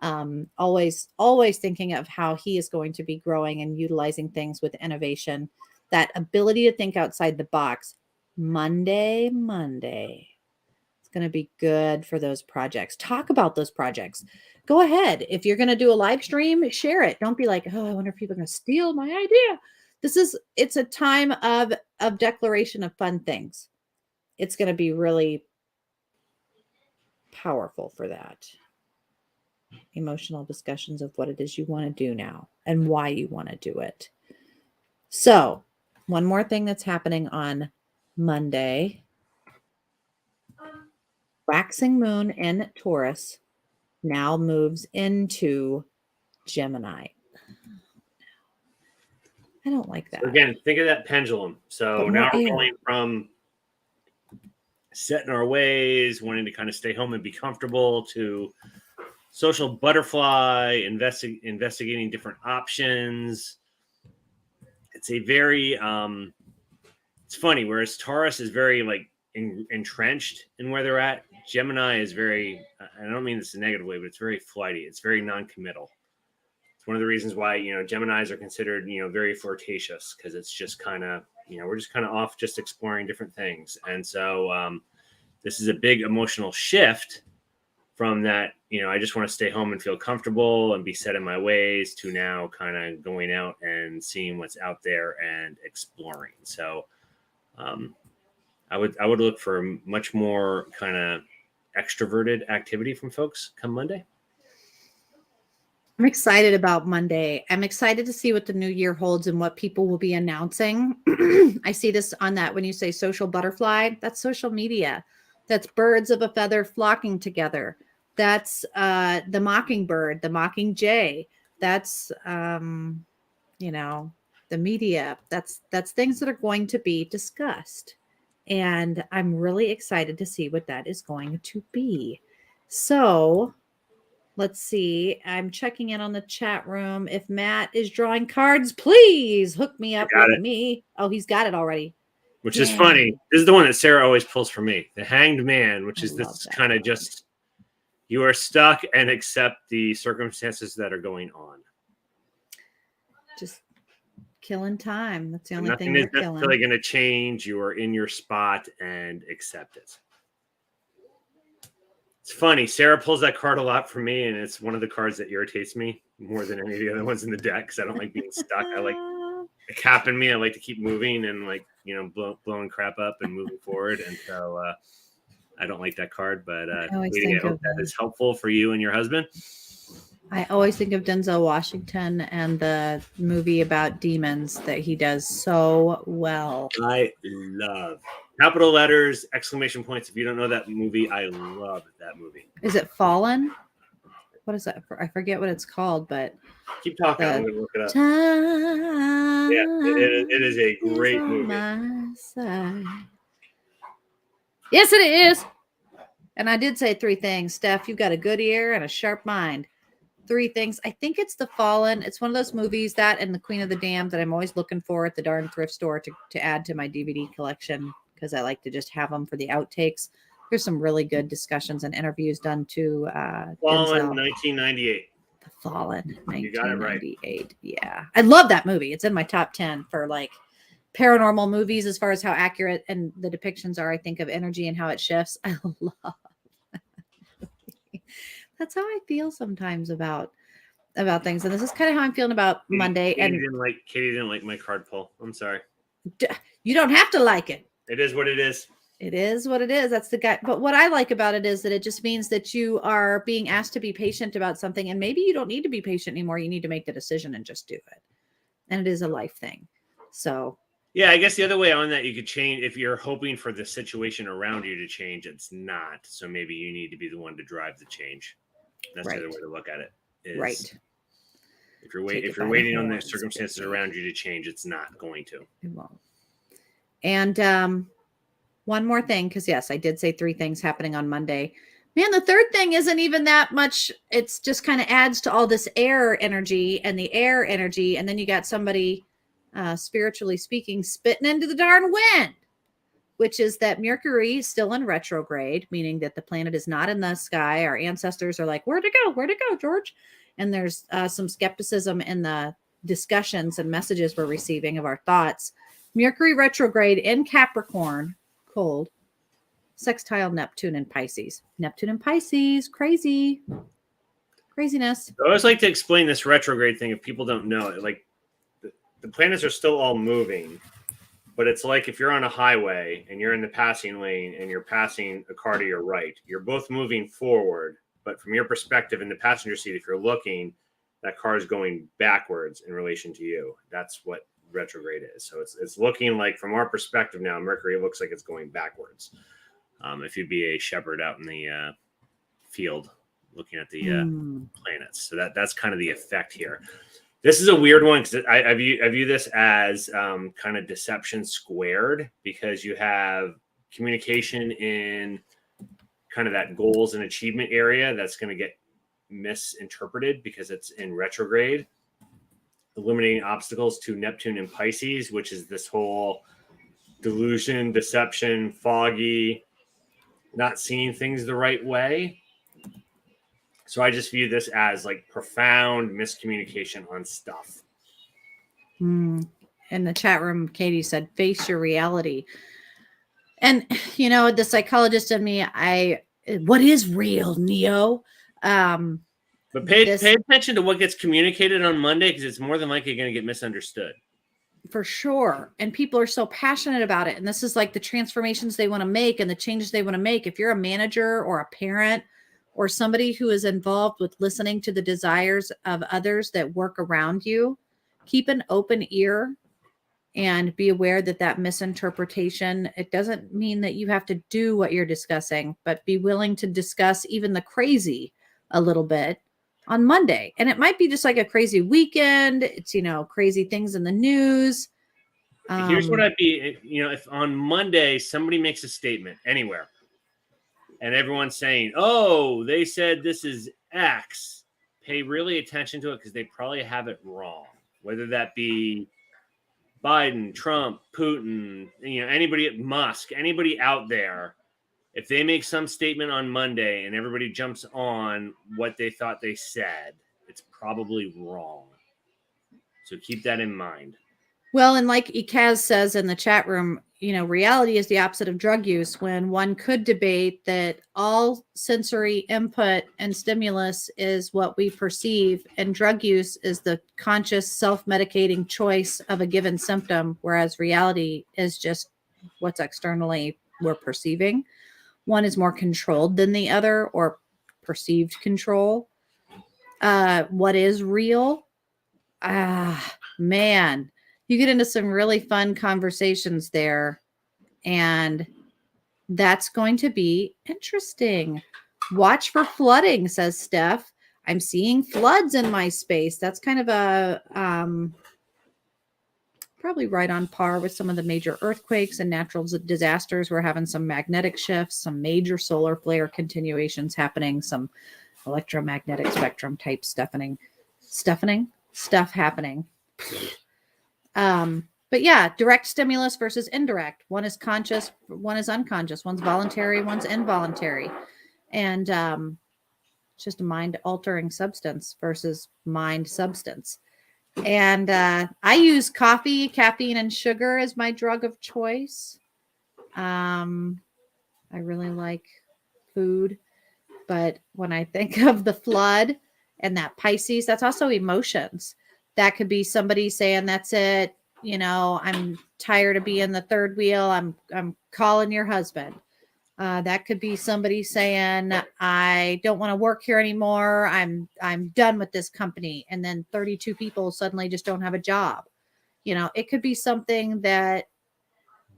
always thinking of how he is going to be growing and utilizing things with innovation, that ability to think outside the box. Monday. It's going to be good for those projects. Talk about those projects. Go ahead. If you're going to do a live stream, share it. Don't be like, oh, I wonder if people are going to steal my idea. It's a time of declaration of fun things. It's going to be really powerful for that. Emotional discussions of what it is you want to do now and why you want to do it. So, one more thing that's happening on Monday. Waxing moon in Taurus now moves into Gemini. I don't like that. So again, think of that pendulum. So But now more we're air. going from set in our ways, wanting to kind of stay home and be comfortable, to social butterfly, investigating different options. It's a very it's funny, whereas Taurus is very like entrenched in where they're at. Gemini is very, I don't mean this in a negative way, but it's very flighty. It's very non-committal. It's one of the reasons why, Geminis are considered, very flirtatious, because it's just kind of, we're just kind of off just exploring different things. And so this is a big emotional shift from that, I just want to stay home and feel comfortable and be set in my ways, to now kind of going out and seeing what's out there and exploring. So I would look for much more kind of extroverted activity from folks come Monday. I'm excited about Monday. I'm excited to see what the new year holds and what people will be announcing. I see this on that when you say social butterfly, that's social media. That's birds of a feather flocking together. That's the mockingbird, the mocking jay. That's the media. That's things that are going to be discussed. And I'm really excited to see what that is going to be. So let's see. I'm checking in on the chat room. If Matt is drawing cards, please hook me up with me. Oh, he's got it already. Which is funny. This is the one that Sarah always pulls for me. The Hanged Man, which is this kind of just, you are stuck and accept the circumstances that are going on. Just killing time. That's the only Nothing thing is you're killing. necessarily going to change. You are in your spot and accept it. It's funny. Sarah pulls that card a lot for me, and it's one of the cards that irritates me more than any of the other ones in the deck, because I don't like being stuck. I like a cap in me. I like to keep moving and blowing crap up and moving forward. And so I don't like that card, but I hope that is helpful for you and your husband. I always think of Denzel Washington and the movie about demons that he does so well. I love capital letters, exclamation points. If you don't know that movie, I love that movie. Is it Fallen? What is that? I forget what it's called, but keep talking. I'm going to look it up. Yeah, it is a great movie. Yes, it is. And I did say 3 things. Steph, you've got a good ear and a sharp mind. 3 things. I think it's The Fallen. It's one of those movies, that and The Queen of the Damned, that I'm always looking for at the darn thrift store to add to my DVD collection, because I like to just have them for the outtakes. There's some really good discussions and interviews done to Fallen, Denzel. 1998. The Fallen, 1998. You got it right. Yeah. I love that movie. It's in my top 10 for like paranormal movies, as far as how accurate and the depictions are, I think, of energy and how it shifts. I love that's how I feel sometimes about things. And this is kind of how I'm feeling about Monday. Katie didn't like my card pull. I'm sorry. You don't have to like it. It is what it is. It is what it is. That's the guy. But what I like about it is that it just means that you are being asked to be patient about something. And maybe you don't need to be patient anymore. You need to make the decision and just do it. And it is a life thing. So yeah, I guess the other way on that, you could change if you're hoping for the situation around you to change. It's not. So maybe you need to be the one to drive the change. That's the other way to look at it. Right. If you're waiting on the circumstances around you to change, it's not going to. It won't. And one more thing, because yes, I did say 3 things happening on Monday. Man, the 3rd thing isn't even that much. It's just kind of adds to all this air energy and the air energy. And then you got somebody, spiritually speaking, spitting into the darn wind, which is that Mercury is still in retrograde, meaning that the planet is not in the sky. Our ancestors are like, where'd it go, George? And there's some skepticism in the discussions and messages we're receiving of our thoughts. Mercury retrograde in Capricorn, cold, sextile Neptune and Pisces. Neptune and Pisces, craziness. I always like to explain this retrograde thing if people don't know it. Like the planets are still all moving, but it's like if you're on a highway and you're in the passing lane and you're passing a car to your right, you're both moving forward, but from your perspective in the passenger seat, if you're looking, that car is going backwards in relation to you. That's what retrograde is. So it's looking like, from our perspective now, Mercury looks like it's going backwards. If you'd be a shepherd out in the field looking at the planets. So that's kind of the effect here. This is a weird one because I view this as kind of deception squared, because you have communication in kind of that goals and achievement area that's going to get misinterpreted because it's in retrograde, eliminating obstacles to Neptune and Pisces, which is this whole delusion, deception, foggy, not seeing things the right way. So I just view this as like profound miscommunication on stuff. In the chat room, Katie said, face your reality. And, you know, the psychologist in me, what is real, Neo? But pay attention to what gets communicated on Monday, because it's more than likely going to get misunderstood. For sure. And people are so passionate about it. And this is like the transformations they want to make and the changes they want to make. If you're a manager or a parent or somebody who is involved with listening to the desires of others that work around you, keep an open ear and be aware that that misinterpretation, it doesn't mean that you have to do what you're discussing, but be willing to discuss even the crazy a little bit on Monday. And it might be just like a crazy weekend. It's, you know, crazy things in the news. Here's what I'd be, you know, if on Monday somebody makes a statement anywhere and everyone's saying, oh, they said this is X, pay really attention to it, because they probably have it wrong. Whether that be Biden, Trump, Putin, you know, anybody at Musk, anybody out there, if they make some statement on Monday and everybody jumps on what they thought they said, it's probably wrong. So keep that in mind. Well, and like Ikaz says in the chat room, you know, reality is the opposite of drug use, when one could debate that all sensory input and stimulus is what we perceive, and drug use is the conscious self-medicating choice of a given symptom, whereas reality is just what's externally we're perceiving. One is more controlled than the other, or perceived control. What is real? Man. You get into some really fun conversations there, and that's going to be interesting. Watch for flooding, says Steph. I'm seeing floods in my space. That's kind of a probably right on par with some of the major earthquakes and natural disasters. We're having some magnetic shifts, some major solar flare continuations happening, some electromagnetic spectrum type stuff happening. But yeah, direct stimulus versus indirect. One is conscious, one is unconscious. One's voluntary, one's involuntary. And it's just a mind altering substance versus mind substance. And I use coffee, caffeine, and sugar as my drug of choice. I really like food. But when I think of the flood and that Pisces, that's also emotions. That could be somebody saying, that's it. You know, I'm tired of being the third wheel. I'm calling your husband. That could be somebody saying, I don't want to work here anymore. I'm done with this company. And then 32 people suddenly just don't have a job. You know, it could be something that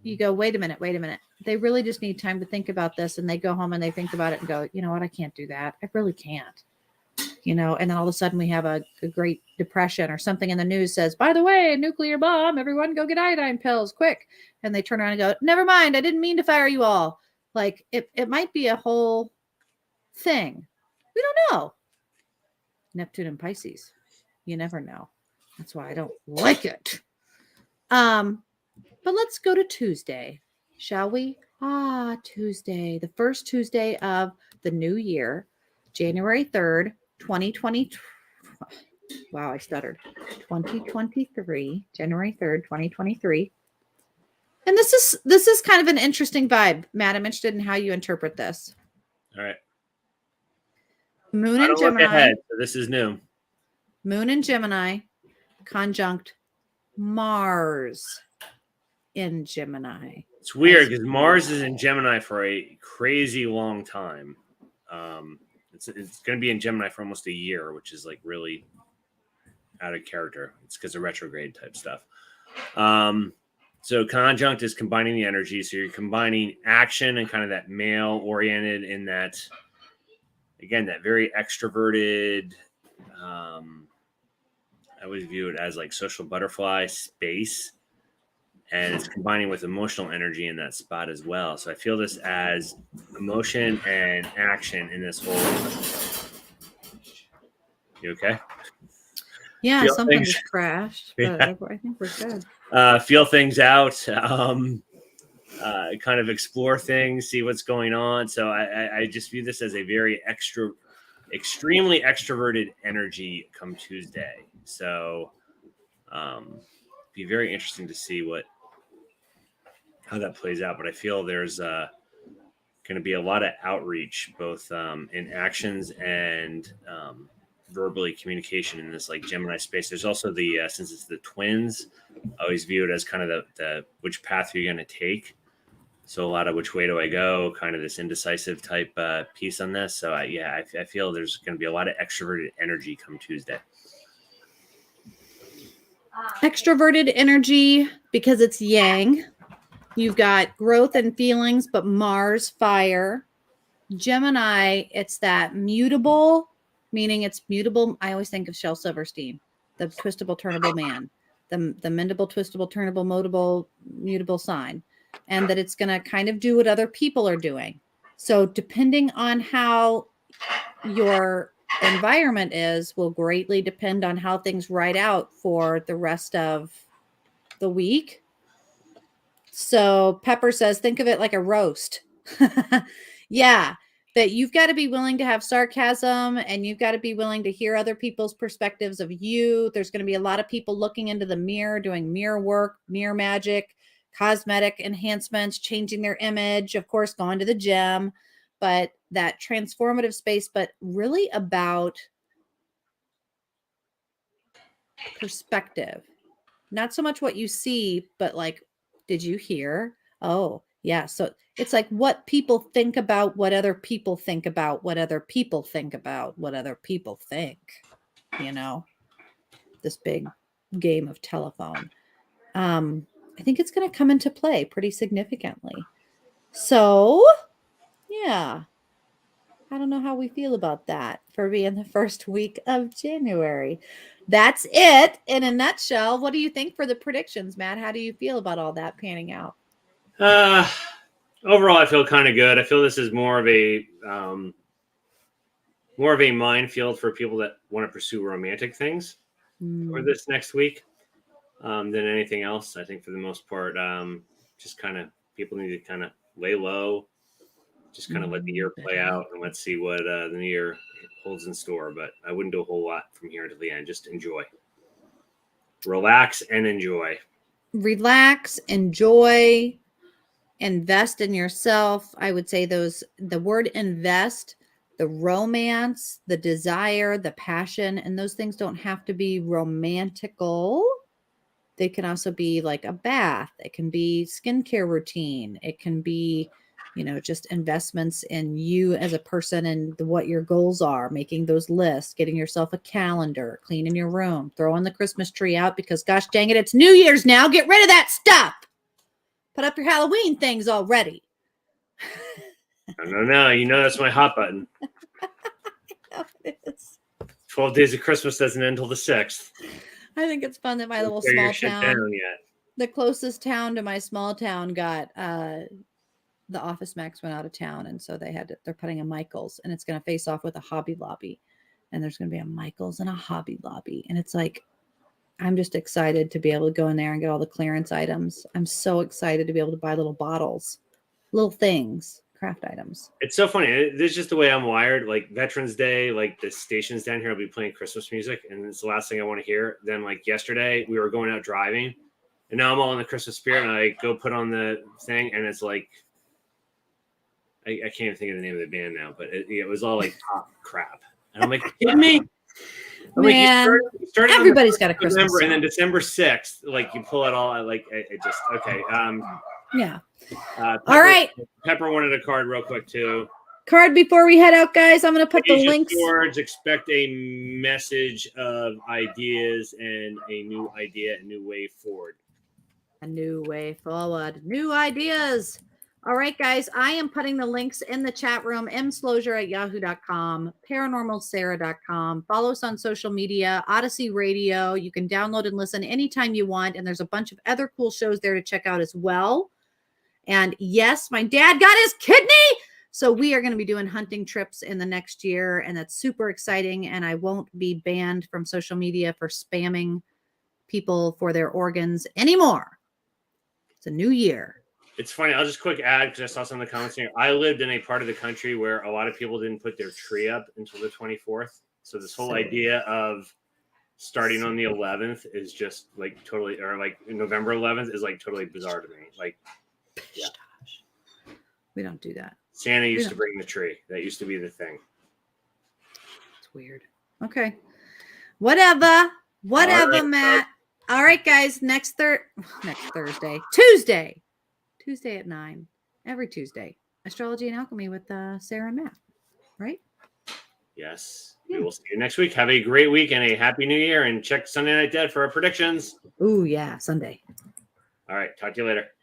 you go, wait a minute. They really just need time to think about this. And they go home and they think about it and go, you know what? I can't do that. I really can't. You know, and then all of a sudden we have a Great Depression, or something in the news says, by the way, nuclear bomb, everyone go get iodine pills quick. And they turn around and go, never mind. I didn't mean to fire you all. Like it might be a whole thing. We don't know. Neptune and Pisces. You never know. That's why I don't like it. But let's go to Tuesday, shall we? Tuesday, the first Tuesday of the new year, January 3rd, 2020. Wow, I stuttered. 2023, January 3rd, 2023. And this is kind of an interesting vibe. Matt, I'm interested in how you interpret this. All right. Moon and Gemini. Ahead, so this is new. Moon and Gemini conjunct Mars in Gemini. It's weird because Mars is in Gemini for a crazy long time. It's going to be in Gemini for almost a year, which is like really out of character. It's because of retrograde type stuff. So conjunct is combining the energy. So you're combining action and kind of that male oriented in that, again, that very extroverted, I always view it as like social butterfly space, and it's combining with emotional energy in that spot as well. So I feel this as emotion and action in this whole. You okay? Yeah, Feel something things. just crashed, but Yeah. I think we're good. Feel things out. Kind of explore things, see what's going on. So I just view this as a very extremely extroverted energy come Tuesday. So be very interesting to see how that plays out. But I feel there's going to be a lot of outreach, both in actions and verbally communication in this like Gemini space. There's also the since it's the twins, I always view it as kind of the which path you're going to take. So a lot of which way do I go, kind of this indecisive type piece on this. So I feel there's going to be a lot of extroverted energy come Tuesday. Extroverted energy because it's yang. You've got growth and feelings, but Mars, fire. Gemini, it's that mutable, meaning it's mutable. I always think of Shel Silverstein, the twistable, turnable man, the mendable, twistable, turnable, mutable sign, and that it's going to kind of do what other people are doing. So depending on how your environment is will greatly depend on how things ride out for the rest of the week. So Pepper says, think of it like a roast. Yeah, that you've got to be willing to have sarcasm and you've got to be willing to hear other people's perspectives of you. There's going to be a lot of people looking into the mirror, doing mirror work, mirror magic, cosmetic enhancements, changing their image, of course, going to the gym, but that transformative space, but really about perspective. Not so much what you see, but like, did you hear? Oh, yeah. So it's like what people think about what other people think about what other people think about what other people think, you know, this big game of telephone. I think it's going to come into play pretty significantly. So, yeah. I don't know how we feel about that for being the first week of January. That's it in a nutshell. What do you think for the predictions, Matt? How do you feel about all that panning out? Overall, I feel kind of good. I feel this is more of a minefield for people that want to pursue romantic things for this next week than anything else. I think for the most part, just kind of people need to kind of lay low, just kind of let the year play out, and let's see what the new year holds in store. But I wouldn't do a whole lot from here until the end. Just enjoy, relax, and enjoy. Relax, enjoy, invest in yourself. I would say the word invest, the romance, the desire, the passion, and those things don't have to be romantical. They can also be like a bath. It can be skincare routine. It can be, just investments in you as a person and what your goals are, making those lists, getting yourself a calendar, cleaning your room, throwing the Christmas tree out because gosh dang it, it's New Year's now. Get rid of that stuff. Put up your Halloween things already. No. You know that's my hot button. It is. 12 Days of Christmas doesn't end until the 6th. I think it's fun that my little Tear your small shit town, down yet. the closest town to my small town got the Office Max went out of town, and so they're putting a Michael's, and it's going to face off with a Hobby Lobby, and there's going to be a Michael's and a Hobby Lobby, and it's like I'm just excited to be able to go in there and get all the clearance items. I'm so excited to be able to buy little bottles, little things, craft items. It's so funny. This is just the way I'm wired. Like Veterans Day, like the stations down here will be playing Christmas music, and it's the last thing I want to hear. Then, like yesterday, we were going out driving, and now I'm all in the Christmas spirit, and I go put on the thing, and it's like I can't even think of the name of the band now, but it was all like pop crap, and I'm like, kidding me? Man, you started everybody's got a Christmas November, song. and then December 6th, like you pull it all. Like it just okay. Yeah. Pepper, All right. Pepper wanted a card real quick too. Card before we head out, guys. I'm going to put the links. George, expect a message of ideas and a new idea, a new way forward. A new way forward. New ideas. All right, guys, I am putting the links in the chat room, mslosier@yahoo.com, paranormalsarah.com. Follow us on social media, Odyssey Radio. You can download and listen anytime you want. And there's a bunch of other cool shows there to check out as well. And yes, my dad got his kidney. So we are going to be doing hunting trips in the next year. And that's super exciting. And I won't be banned from social media for spamming people for their organs anymore. It's a new year. It's funny. I'll just quick add because I saw some of the comments here. I lived in a part of the country where a lot of people didn't put their tree up until the 24th. So this whole idea of starting on the 11th is just like totally, or like November 11th is like totally bizarre to me. Like, yeah, we don't do that. Santa used to bring the tree. That used to be the thing. It's weird. Okay. Whatever, right, Matt. All right, guys. Next Thursday, Tuesday at 9, every Tuesday. Astrology and Alchemy with Sarah and Matt, right? Yes. Yeah. We will see you next week. Have a great week and a happy new year. And check Sunday Night Dead for our predictions. Ooh, yeah, Sunday. All right. Talk to you later.